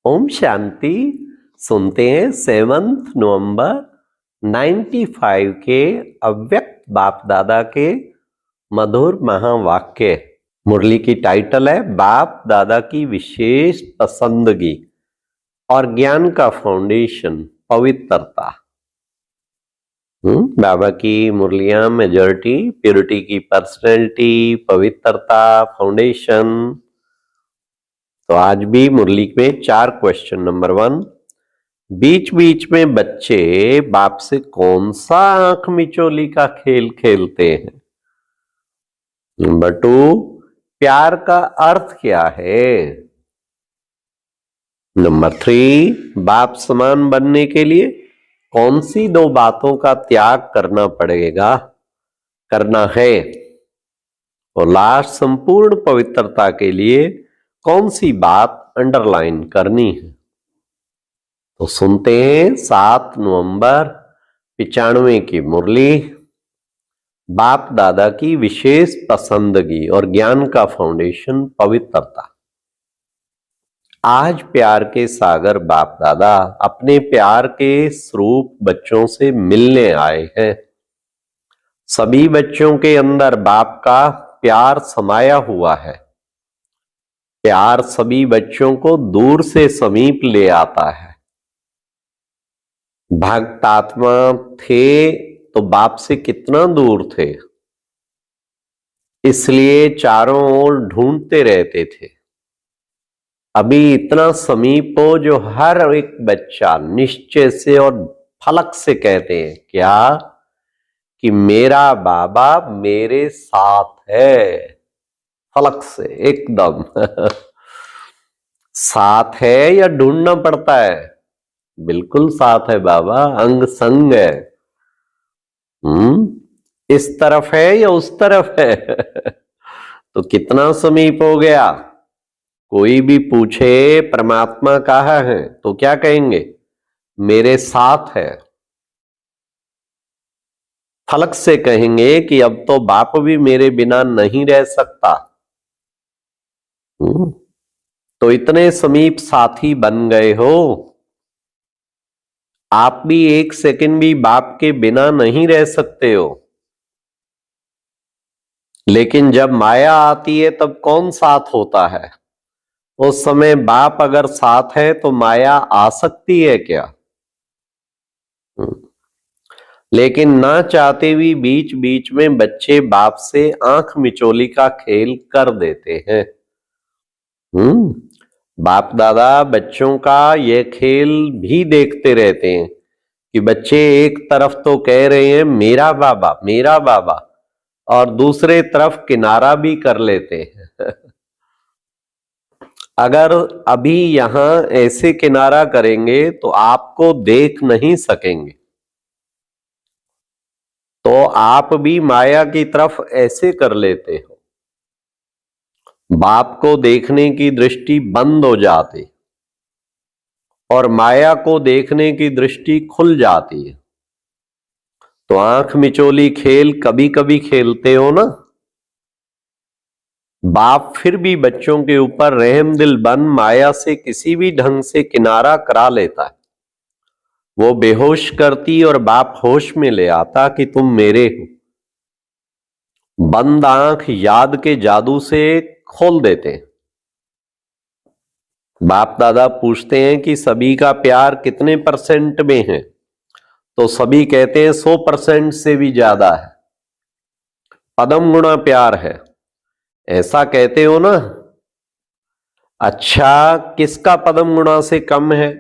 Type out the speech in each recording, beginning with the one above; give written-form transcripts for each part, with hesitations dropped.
ओम शांति। सुनते हैं 7 नवंबर 95 के अव्यक्त बाप दादा के मधुर महावाक्य। मुरली की टाइटल है बाप दादा की विशेष पसंदगी और ज्ञान का फाउंडेशन पवित्रता। बाबा की मुरलियां मेजॉरिटी प्योरिटी की पर्सनैलिटी, पवित्रता, फाउंडेशन। तो आज भी मुरली में 4 क्वेश्चन। नंबर 1, बीच बीच में बच्चे बाप से कौन सा आंख मिचोली का खेल खेलते हैं? नंबर 2, प्यार का अर्थ क्या है? नंबर 3, बाप समान बनने के लिए कौन सी 2 बातों का त्याग करना है? और लास्ट, संपूर्ण पवित्रता के लिए कौन सी बात अंडरलाइन करनी है? तो सुनते हैं 7 नवंबर 95 की मुरली, बाप दादा की विशेष पसंदगी और ज्ञान का फाउंडेशन पवित्रता। आज प्यार के सागर बाप दादा अपने प्यार के स्वरूप बच्चों से मिलने आए हैं। सभी बच्चों के अंदर बाप का प्यार समाया हुआ है। प्यार सभी बच्चों को दूर से समीप ले आता है। भक्त आत्मा थे तो बाप से कितना दूर थे, इसलिए चारों ओर ढूंढते रहते थे। अभी इतना समीप हो जो हर एक बच्चा निश्चय से और फलक से कहते हैं क्या कि मेरा बाबा मेरे साथ है। फलक से एकदम साथ है या ढूंढना पड़ता है? बिल्कुल साथ है बाबा, अंग संग है। इस तरफ है या उस तरफ है तो कितना समीप हो गया। कोई भी पूछे परमात्मा कहाँ है तो क्या कहेंगे? मेरे साथ है। फलक से कहेंगे कि अब तो बाप भी मेरे बिना नहीं रह सकता। तो इतने समीप साथी बन गए हो, आप भी 1 सेकंड भी बाप के बिना नहीं रह सकते हो। लेकिन जब माया आती है तब कौन साथ होता है? उस समय बाप अगर साथ है तो माया आ सकती है क्या? लेकिन ना चाहते भी बीच बीच में बच्चे बाप से आंख मिचोली का खेल कर देते हैं। बाप दादा बच्चों का यह खेल भी देखते रहते हैं कि बच्चे एक तरफ तो कह रहे हैं मेरा बाबा, और दूसरे तरफ किनारा भी कर लेते हैं अगर अभी यहां ऐसे किनारा करेंगे तो आपको देख नहीं सकेंगे, तो आप भी माया की तरफ ऐसे कर लेते हो, बाप को देखने की दृष्टि बंद हो जाती और माया को देखने की दृष्टि खुल जाती है। तो आंख मिचोली खेल कभी कभी खेलते हो ना, बाप फिर भी बच्चों के ऊपर रहम दिल बन माया से किसी भी ढंग से किनारा करा लेता है। वो बेहोश करती और बाप होश में ले आता कि तुम मेरे हो। बंद आंख याद के जादू से खोल देते हैं। बाप दादा पूछते हैं कि सभी का प्यार कितने % में है? तो सभी कहते हैं 100% से भी ज्यादा है। पदम गुणा प्यार है, ऐसा कहते हो ना। अच्छा, किसका पदम गुणा से कम है?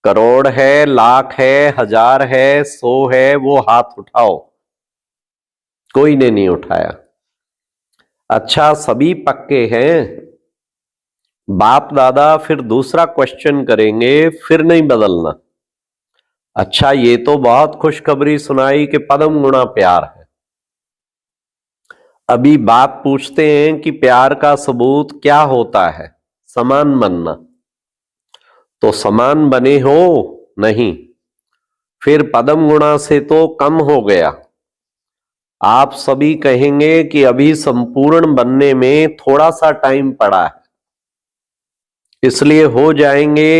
करोड़ है, लाख है, 1000 है, 100 है, वो हाथ उठाओ। कोई ने नहीं उठाया। अच्छा, सभी पक्के हैं। बाप दादा फिर दूसरा क्वेश्चन करेंगे, फिर नहीं बदलना। अच्छा, ये तो बहुत खुशखबरी सुनाई कि पदम गुणा प्यार है। अभी बाप पूछते हैं कि प्यार का सबूत क्या होता है? समान बनना। तो समान बने हो नहीं, फिर पदम गुणा से तो कम हो गया। आप सभी कहेंगे कि अभी संपूर्ण बनने में थोड़ा सा टाइम पड़ा है। इसलिए हो जाएंगे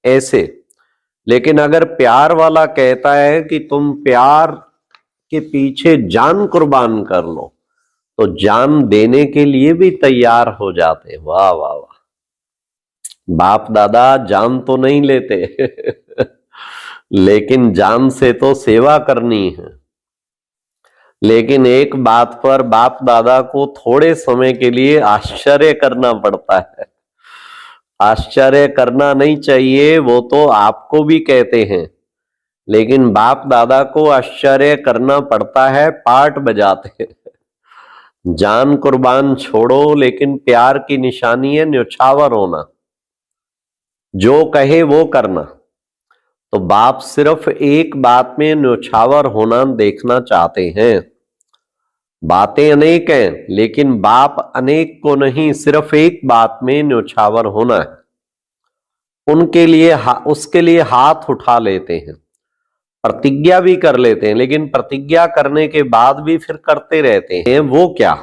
ऐसे। लेकिन अगर प्यार वाला कहता है कि तुम प्यार के पीछे जान कुर्बान कर लो, तो जान देने के लिए भी तैयार हो जाते। वाह वाह वाह। बाप दादा जान तो नहीं लेते लेकिन जान से तो सेवा करनी है। लेकिन एक बात पर बाप दादा को थोड़े समय के लिए आश्चर्य करना पड़ता है। आश्चर्य करना नहीं चाहिए, वो तो आपको भी कहते हैं, लेकिन बाप दादा को आश्चर्य करना पड़ता है, पार्ट बजाते हैं। जान कुर्बान छोड़ो, लेकिन प्यार की निशानी है न्योछावर होना, जो कहे वो करना। तो बाप सिर्फ एक बात में न्योछावर होना देखना चाहते हैं। बातें अनेक हैं, लेकिन बाप अनेक को नहीं, सिर्फ एक बात में न्योछावर होना है। उनके लिए उसके लिए हाथ उठा लेते हैं, प्रतिज्ञा भी कर लेते हैं, लेकिन प्रतिज्ञा करने के बाद भी फिर करते रहते हैं। वो क्या?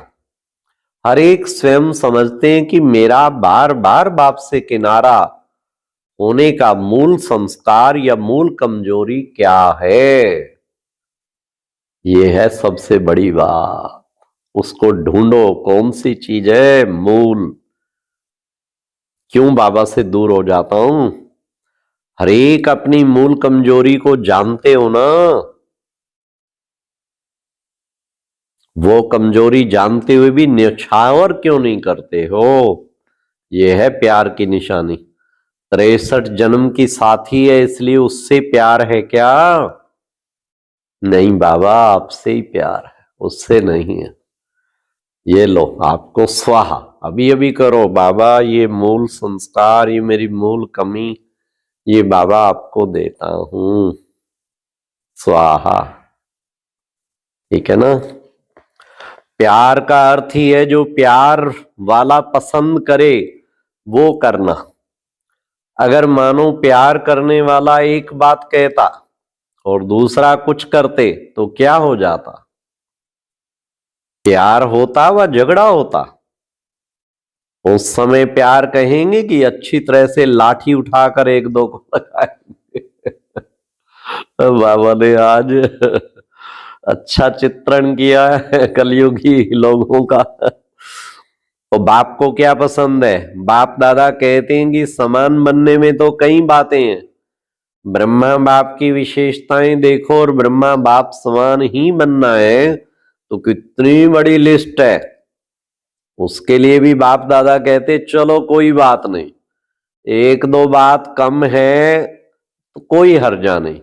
हर एक स्वयं समझते हैं कि मेरा बार बार बाप से किनारा होने का मूल संस्कार या मूल कमजोरी क्या है। ये है सबसे बड़ी बात। उसको ढूंढो, कौन सी चीज है मूल। क्यों बाबा से दूर हो जाता हूं? हर एक अपनी मूल कमजोरी को जानते हो ना। वो कमजोरी जानते हुए भी न्यौछावर क्यों नहीं करते हो? ये है प्यार की निशानी। 63 जन्म की साथी है, इसलिए उससे प्यार है क्या? नहीं बाबा, आपसे ही प्यार है, उससे नहीं है। ये लो आपको स्वाहा, अभी अभी करो बाबा। ये मूल संस्कार, ये मेरी मूल कमी, ये बाबा आपको देता हूं, स्वाहा। ठीक है ना? प्यार का अर्थ ही है जो प्यार वाला पसंद करे वो करना। अगर मानो प्यार करने वाला एक बात कहता और दूसरा कुछ करते तो क्या हो जाता? प्यार होता व झगड़ा होता। उस समय प्यार कहेंगे कि अच्छी तरह से लाठी उठाकर एक दो को लगाएंगे। बाबा ने आज अच्छा चित्रण किया है कलयुगी लोगों का। तो बाप को क्या पसंद है? बाप दादा कहते हैं कि समान बनने में तो कई बातें हैं। ब्रह्मा बाप की विशेषताएं देखो और ब्रह्मा बाप समान ही बनना है तो कितनी बड़ी लिस्ट है। उसके लिए भी बाप दादा कहते चलो कोई बात नहीं, एक दो बात कम है तो कोई हर्जा नहीं।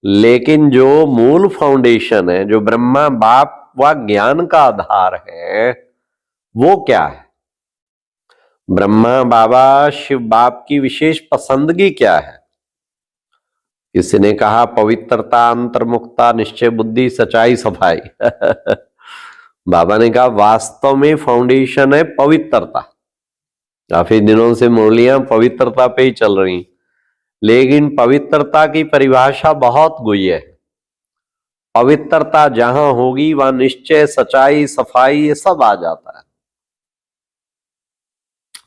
लेकिन जो मूल फाउंडेशन है, जो ब्रह्मा बाप व ज्ञान का आधार है, वो क्या है? ब्रह्मा बाबा शिव बाप की विशेष पसंदगी क्या है? किसी ने कहा पवित्रता, अंतर्मुखता, निश्चय बुद्धि, सच्चाई, सफाई। बाबा ने कहा वास्तव में फाउंडेशन है पवित्रता। काफी दिनों से मुरलियां पवित्रता पे ही चल रही, लेकिन पवित्रता की परिभाषा बहुत गुई है। पवित्रता जहां होगी वहां निश्चय, सच्चाई, सफाई, ये सब आ जाता है।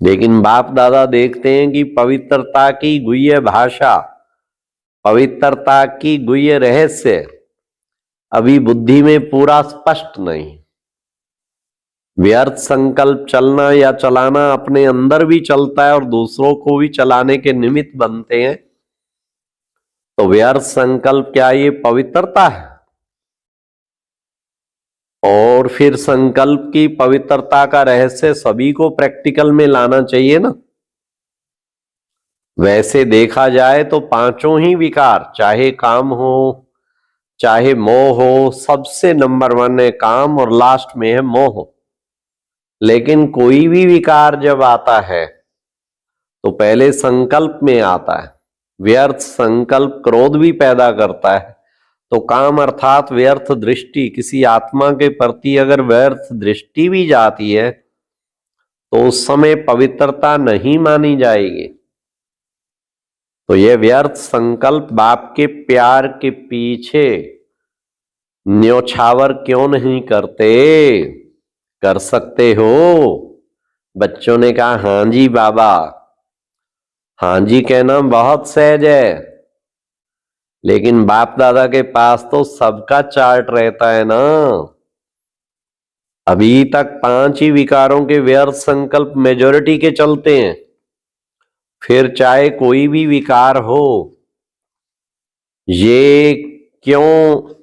लेकिन बाप दादा देखते हैं कि पवित्रता की गुह्य भाषा, पवित्रता की गुह्य रहस्य अभी बुद्धि में पूरा स्पष्ट नहीं। व्यर्थ संकल्प चलना या चलाना अपने अंदर भी चलता है और दूसरों को भी चलाने के निमित्त बनते हैं। तो व्यर्थ संकल्प क्या ये पवित्रता है? और फिर संकल्प की पवित्रता का रहस्य सभी को प्रैक्टिकल में लाना चाहिए ना। वैसे देखा जाए तो पांचों ही विकार, चाहे काम हो चाहे मोह हो, सबसे नंबर 1 है काम और लास्ट में है मोह। लेकिन कोई भी विकार जब आता है तो पहले संकल्प में आता है। व्यर्थ संकल्प क्रोध भी पैदा करता है। तो काम अर्थात व्यर्थ दृष्टि, किसी आत्मा के प्रति अगर व्यर्थ दृष्टि भी जाती है तो उस समय पवित्रता नहीं मानी जाएगी। तो यह व्यर्थ संकल्प बाप के प्यार के पीछे न्योछावर क्यों नहीं करते? कर सकते हो। बच्चों ने कहा हां जी बाबा। हाँ जी कहना बहुत सहज है, लेकिन बाप दादा के पास तो सबका चार्ट रहता है ना। अभी तक 5 ही विकारों के व्यर्थ संकल्प मेजॉरिटी के चलते हैं। फिर चाहे कोई भी विकार हो, ये क्यों,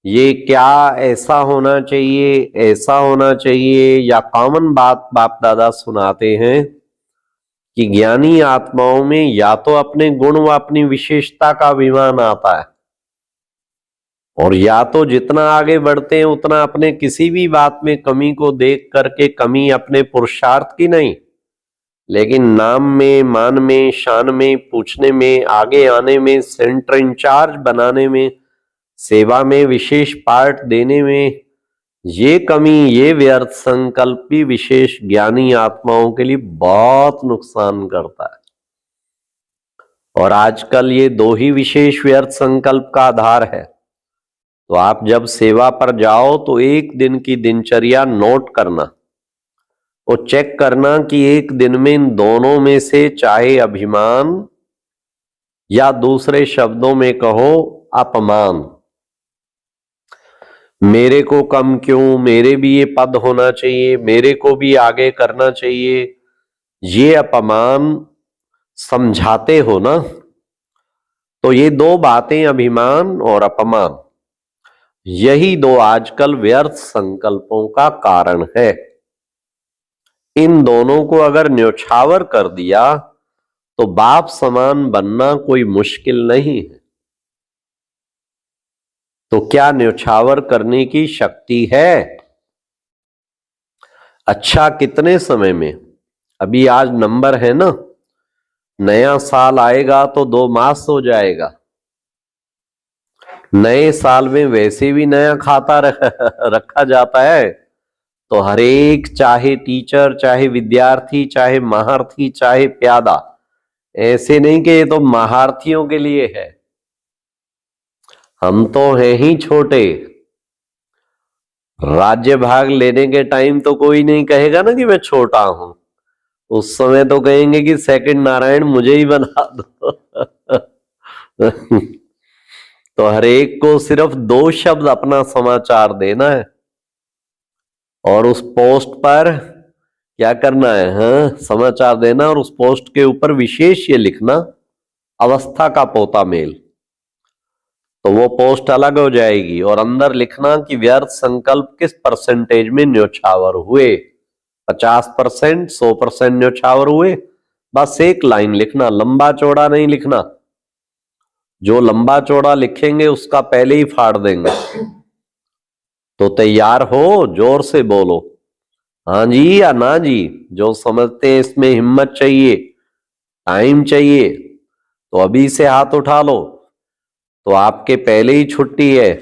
ये क्या, ऐसा होना चाहिए, ऐसा होना चाहिए, या कॉमन बात बाप दादा सुनाते हैं कि ज्ञानी आत्माओं में या तो अपने गुण व अपनी विशेषता का अभिमान आता है, और या तो जितना आगे बढ़ते हैं उतना अपने किसी भी बात में कमी को देख करके, कमी अपने पुरुषार्थ की नहीं लेकिन नाम में, मान में, शान में, पूछने में, आगे आने में, सेंटर इंचार्ज बनाने में, सेवा में विशेष पार्ट देने में, ये कमी, ये व्यर्थ संकल्प भी विशेष ज्ञानी आत्माओं के लिए बहुत नुकसान करता है। और आजकल ये 2 ही विशेष व्यर्थ संकल्प का आधार है। तो आप जब सेवा पर जाओ तो एक दिन की दिनचर्या नोट करना और चेक करना कि एक दिन में इन दोनों में से चाहे अभिमान या दूसरे शब्दों में कहो अपमान, मेरे को कम क्यों, मेरे भी ये पद होना चाहिए, मेरे को भी आगे करना चाहिए, ये अपमान समझाते हो ना। तो ये 2 बातें, अभिमान और अपमान, यही 2 आजकल व्यर्थ संकल्पों का कारण है। इन दोनों को अगर न्योछावर कर दिया तो बाप समान बनना कोई मुश्किल नहीं है। तो क्या न्योछावर करने की शक्ति है? अच्छा, कितने समय में? अभी आज नंबर है ना, नया साल आएगा तो 2 मास हो जाएगा। नए साल में वैसे भी नया खाता रखा जाता है। तो हर एक, चाहे टीचर, चाहे विद्यार्थी, चाहे महारथी, चाहे प्यादा, ऐसे नहीं कि ये तो महारथियों के लिए है। हम तो हैं ही छोटे। राज्य भाग लेने के टाइम तो कोई नहीं कहेगा ना कि मैं छोटा हूं। उस समय तो कहेंगे कि सेकंड नारायण मुझे ही बना दो। तो हर एक को सिर्फ 2 शब्द अपना समाचार देना है और उस पोस्ट पर क्या करना है? हाँ, समाचार देना, और उस पोस्ट के ऊपर विशेष ये लिखना, अवस्था का पोता मेल। तो वो पोस्ट अलग हो जाएगी और अंदर लिखना कि व्यर्थ संकल्प किस परसेंटेज में न्योछावर हुए। 50%, 100% न्योछावर हुए। बस एक लाइन लिखना, लंबा चौड़ा नहीं लिखना। जो लंबा चौड़ा लिखेंगे उसका पहले ही फाड़ देंगे। तो तैयार हो, जोर से बोलो हाँ जी या ना जी। जो समझते हैं इसमें हिम्मत चाहिए, टाइम चाहिए, तो अभी से हाथ उठा लो। तो आपके पहले ही छुट्टी है।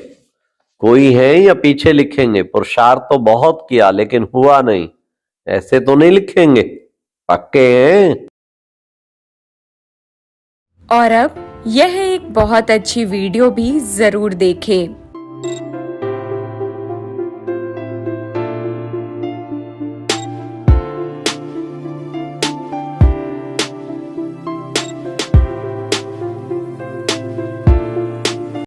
कोई है या पीछे लिखेंगे? पुरुषार्थ तो बहुत किया लेकिन हुआ नहीं, ऐसे तो नहीं लिखेंगे? पक्के हैं? और अब यह एक बहुत अच्छी वीडियो भी जरूर देखें।